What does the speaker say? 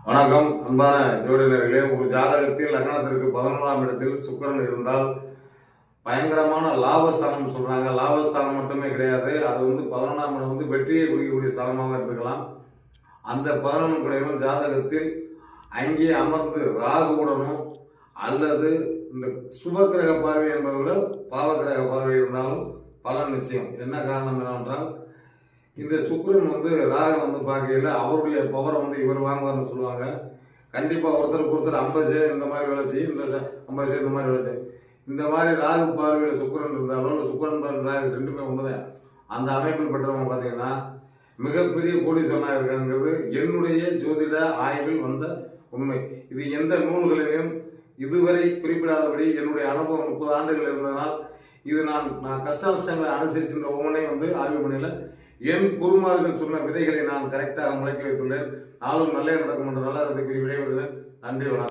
வணக்கம் அன்பான ஜோதிடர்களே. ஒரு ஜாதகத்தில் லக்னத்திற்கு 11ஆம் இடத்தில் சுக்கிரன் இருந்தால் பயங்கரமான லாபஸ்தானம் சொல்றாங்க. லாபஸ்தானம் மட்டுமே கிடையாது, அது 11ஆம் இடம் வெற்றியை குறிக்கக்கூடிய ஸ்தானமாக எடுத்துக்கலாம். அந்த 11 குடையவன் ஜாதகத்தில் அங்கே அமர்ந்து ராகுவுடனும் அல்லது இந்த சுபக்கிரக பார்வை என்பதை விட பாவக்கிரக பார்வை இருந்தாலும் பலன் நிச்சயம். என்ன காரணம் என்னவென்றால், இந்த சுக்கிரன் ராகு பார்க்கையில் அவருடைய பவரை இவர் வாங்குவார்னு சொல்லுவாங்க. கண்டிப்பாக ஒருத்தருக்கு ஒருத்தர் 50 இந்த மாதிரி வேலை செய்யும், இந்த 50 இந்த மாதிரி வேலை செய்யும். இந்த மாதிரி ராகு பார்வையில் சுக்கிரன் இருந்தாலும் இல்லை சுக்கிரன் பார்வை ராகு ரெண்டுமே ஒன்றுதான். அந்த அமைப்பில் பெற்றவங்க பார்த்தீங்கன்னா மிகப்பெரிய கோடீஸ்வரனாக இருக்காங்கிறது என்னுடைய ஜோதிட ஆய்வில் வந்த உண்மை. இது எந்த நூல்களிலும் இதுவரை குறிப்பிடாதபடி என்னுடைய அனுபவம் 30 ஆண்டுகள் இருந்ததனால் இது நான் கஷ்ட நஷ்டங்களை அனுசரித்து இந்த ஒவ்வொன்றையும் ஆய்வு பண்ணல. என் குருமார்கள் சொன்ன விதைகளை நான் கரெக்டாக முளைக்க வைத்துள்ளேன். நாளும் நல்ல நடக்கும் என்ற நல்ல விடைபெறுகிறேன். நன்றி, வணக்கம்.